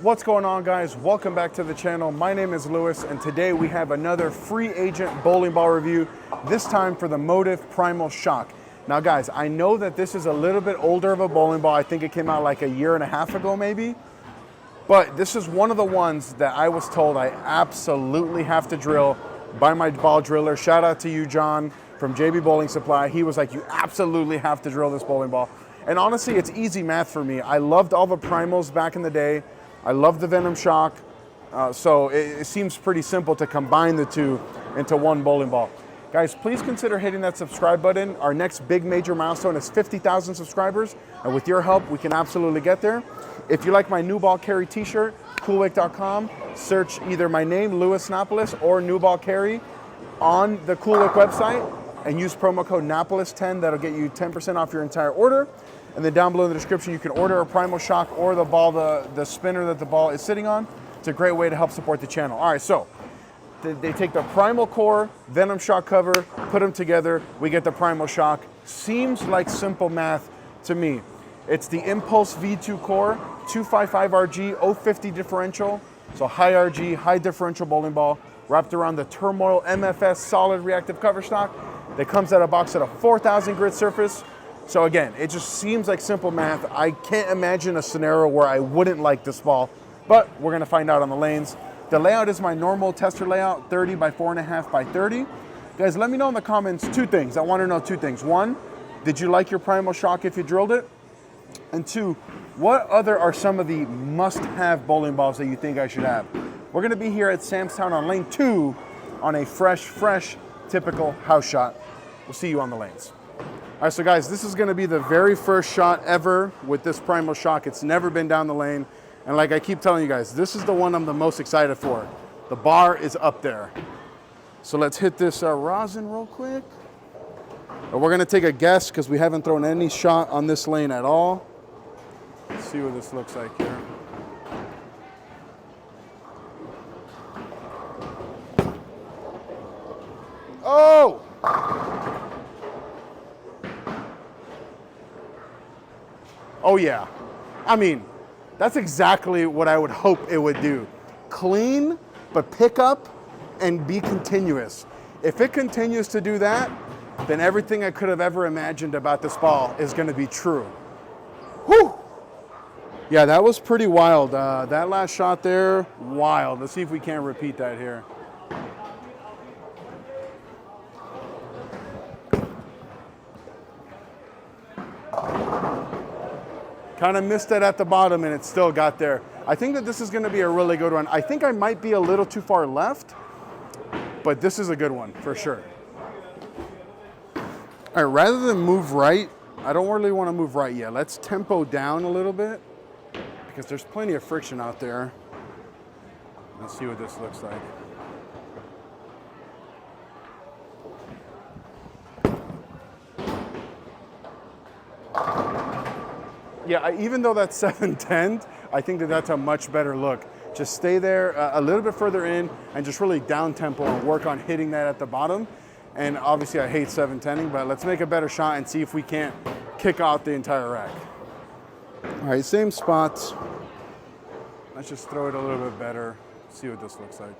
What's going on, guys? Welcome back to the channel. My name is Lewis, and today we have another free agent bowling ball review, this time for the Motiv Primal Shock. Now guys, I know that this is a little bit older of a bowling ball. I think it came out like a year and a half ago maybe, but this is one of the ones that I was told I absolutely have to drill by my ball driller. Shout out to you, John, from JB Bowling Supply. He was like, you absolutely have to drill this bowling ball. And honestly, it's easy math for me. I loved all the primals back in the day. I love the Venom Shock, so it seems pretty simple to combine the two into one bowling ball. Guys, please consider hitting that subscribe button. Our next big major milestone is 50,000 subscribers, and with your help, we can absolutely get there. If you like my new ball carry t-shirt, coolwick.com, search either my name, Lewis Napoles, or new ball carry on the Coolwick website, and use promo code Napoles10. That'll get you 10% off your entire order. And then down below in the description, you can order a Primal Shock or the ball, the spinner that the ball is sitting on. It's a great way to help support the channel. All right, so they take the Primal core, Venom Shock cover, put them together, we get the Primal Shock. Seems like simple math to me. It's the Impulse V2 core, 255 RG, 050 differential, so high RG, high differential bowling ball, wrapped around the Turmoil MFS solid reactive cover stock. That comes out of a box at a 4,000 grit surface. So again, it just seems like simple math. I can't imagine a scenario where I wouldn't like this ball, but we're gonna find out on the lanes. The layout is my normal tester layout, 30 by 4.5 by 30. Guys, let me know in the comments two things. I wanna know two things. One, did you like your Primal Shock if you drilled it? And two, what other are some of the must-have bowling balls that you think I should have? We're gonna be here at Sam's Town on lane 2 on a fresh, typical house shot. We'll see you on the lanes. All right, so guys, this is gonna be the very first shot ever with this Primal Shock. It's never been down the lane. And like I keep telling you guys, this is the one I'm the most excited for. The bar is up there. So let's hit this rosin real quick. We're gonna take a guess because we haven't thrown any shot on this lane at all. Let's see what this looks like here. Oh! Oh yeah, I mean, that's exactly what I would hope it would do. Clean, but pick up and be continuous. If it continues to do that, then everything I could have ever imagined about this ball is gonna be true. Whew! Yeah, that was pretty wild. That last shot there, wild. Let's see if we can't repeat that here. Kind of missed it at the bottom and it still got there. I think that this is gonna be a really good one. I think I might be a little too far left, but this is a good one for sure. All right, rather than move right, I don't really wanna move right yet. Let's tempo down a little bit because there's plenty of friction out there. Let's see what this looks like. Yeah, even though that's 710, I think that that's a much better look. Just stay there a little bit further in and just really down tempo and work on hitting that at the bottom. And obviously I hate 710ing, but let's make a better shot and see if we can't kick out the entire rack. All right, same spots. Let's just throw it a little bit better, see what this looks like.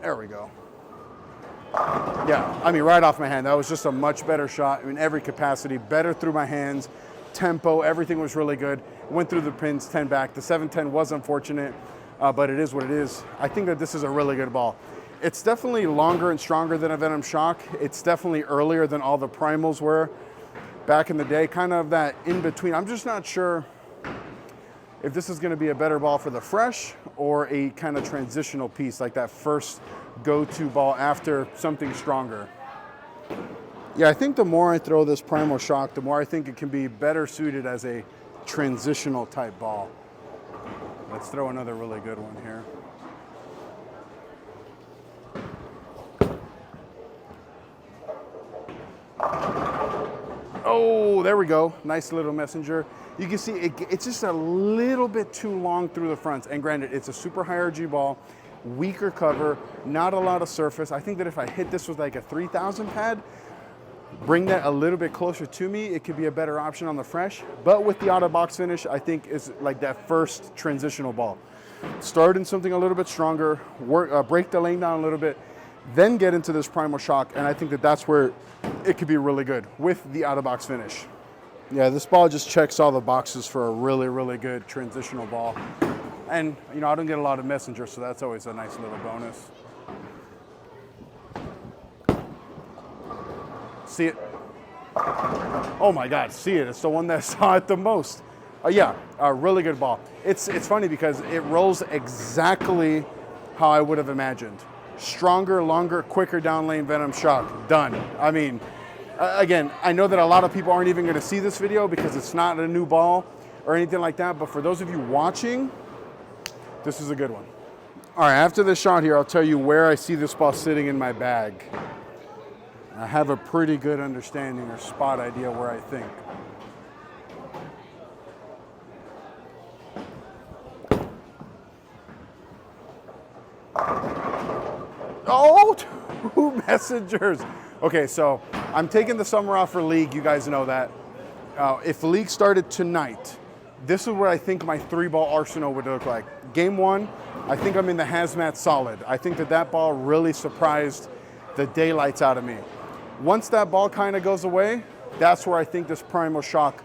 There we go. Yeah, I mean, right off my hand, that was just a much better shot in every capacity, better through my hands, tempo, everything was really good. Went through the pins, 10 back. The 710 was unfortunate, but it is what it is. I think that this is a really good ball. It's definitely longer and stronger than a Venom Shock. It's definitely earlier than all the primals were back in the day, kind of that in between. I'm just not sure if this is gonna be a better ball for the fresh or a kind of transitional piece, like that first go-to ball after something stronger. Yeah, I think the more I throw this Primal Shock, the more I think it can be better suited as a transitional type ball. Let's throw another really good one here. Oh, there we go. Nice little messenger. You can see it's just a little bit too long through the fronts. And granted, it's a super high RG ball, weaker cover, not a lot of surface. I think that if I hit this with like a 3000 pad, bring that a little bit closer to me, it could be a better option on the fresh. But with the out of box finish, I think is like that first transitional ball. Start in something a little bit stronger, break the lane down a little bit, then get into this Primal Shock, and I think that that's where it could be really good with the out of box finish. Yeah, this ball just checks all the boxes for a really, really good transitional ball. And, you know, I don't get a lot of messenger, so that's always a nice little bonus. See it? Oh my God, see it. It's the one that saw it the most. Yeah, a really good ball. It's funny because it rolls exactly how I would have imagined. Stronger, longer, quicker down lane Venom Shock. Done. I mean, again, I know that a lot of people aren't even going to see this video because it's not a new ball or anything like that, but for those of you watching, this is a good one. All right, after this shot here, I'll tell you where I see this ball sitting in my bag. I have a pretty good understanding or spot idea where I think. Oh, 2 messengers. Okay, so I'm taking the summer off for league. You guys know that. If league started tonight, this is what I think my 3-ball arsenal would look like. Game 1, I think I'm in the hazmat solid. I think that that ball really surprised the daylights out of me. Once that ball kind of goes away, that's where I think this Primal Shock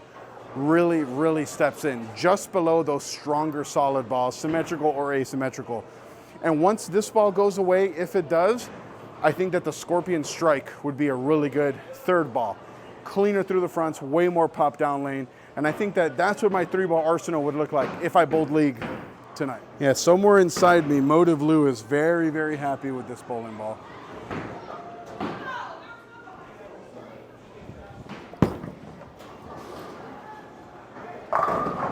really, really steps in, just below those stronger solid balls, symmetrical or asymmetrical. And once this ball goes away, if it does, I think that the Scorpion Strike would be a really good 3rd ball. Cleaner through the fronts, way more pop down lane. And I think that that's what my 3-ball arsenal would look like if I bowled league tonight. Yeah, somewhere inside me, Motiv Lou is very, very happy with this bowling ball.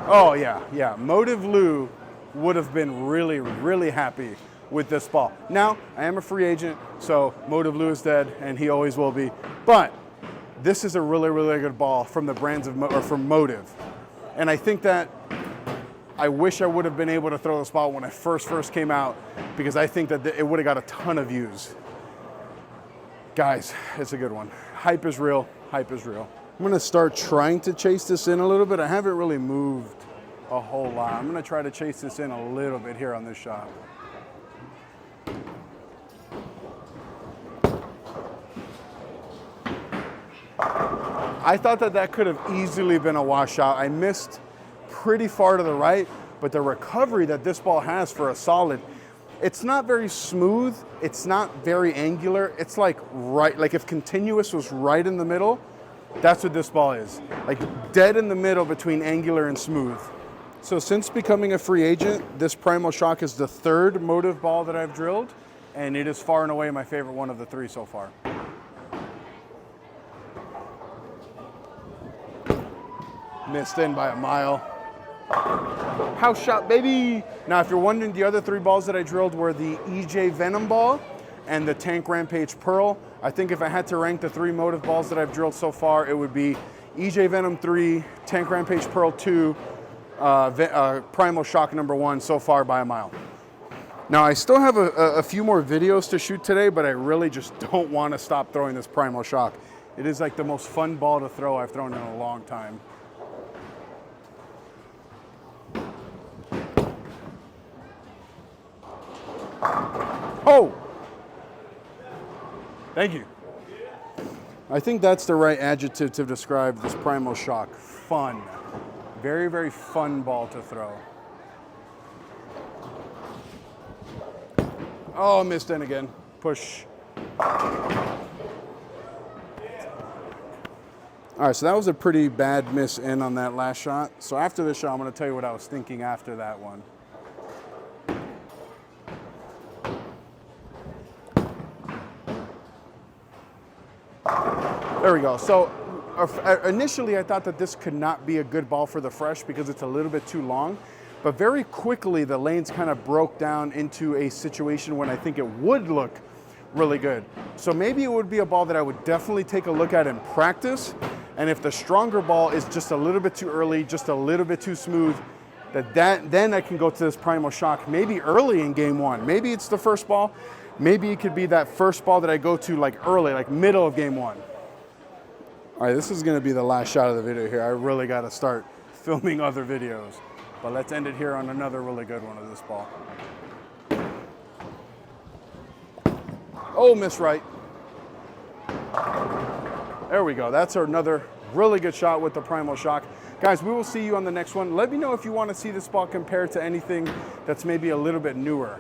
Oh yeah, Motiv Lou would have been really, really happy with this ball. Now, I am a free agent, so Motiv Lou is dead, and he always will be. But this is a really, really good ball from the brands of, or from Motiv. And I think that I wish I would have been able to throw this ball when I first came out, because I think that it would have got a ton of views. Guys, it's a good one. Hype is real, hype is real. I'm gonna start trying to chase this in a little bit. I haven't really moved a whole lot. I'm gonna try to chase this in a little bit here on this shot. I thought that that could have easily been a washout. I missed pretty far to the right, but the recovery that this ball has for a solid, it's not very smooth, it's not very angular. It's like right, like if continuous was right in the middle, that's what this ball is. Like dead in the middle between angular and smooth. So since becoming a free agent, this Primal Shock is the 3rd Motiv ball that I've drilled, and it is far and away my favorite one of the 3 so far. Missed in by a mile. House shot, baby! Now, if you're wondering, the other 3 balls that I drilled were the EJ Venom ball and the Tank Rampage Pearl. I think if I had to rank the 3 Motiv balls that I've drilled so far, it would be EJ Venom 3, Tank Rampage Pearl 2, Primal Shock number 1 so far by a mile. Now, I still have a few more videos to shoot today, but I really just don't want to stop throwing this Primal Shock. It is like the most fun ball to throw I've thrown in a long time. Oh! Thank you. I think that's the right adjective to describe this Primal Shock. Fun. Very, very fun ball to throw. Oh, missed in again. Push. All right, so that was a pretty bad miss in on that last shot. So after this shot, I'm going to tell you what I was thinking after that one. There we go. So initially I thought that this could not be a good ball for the fresh because it's a little bit too long, but very quickly the lanes kind of broke down into a situation when I think it would look really good. So maybe it would be a ball that I would definitely take a look at in practice, and if the stronger ball is just a little bit too early, just a little bit too smooth, then I can go to this Primal Shock maybe early in game 1. Maybe it's the first ball, maybe it could be that first ball that I go to like early, like middle of game 1. All right, this is gonna be the last shot of the video here. I really gotta start filming other videos. But let's end it here on another really good one of this ball. Oh, miss right. There we go. That's another really good shot with the Primal Shock. Guys, we will see you on the next one. Let me know if you want to see this ball compared to anything that's maybe a little bit newer.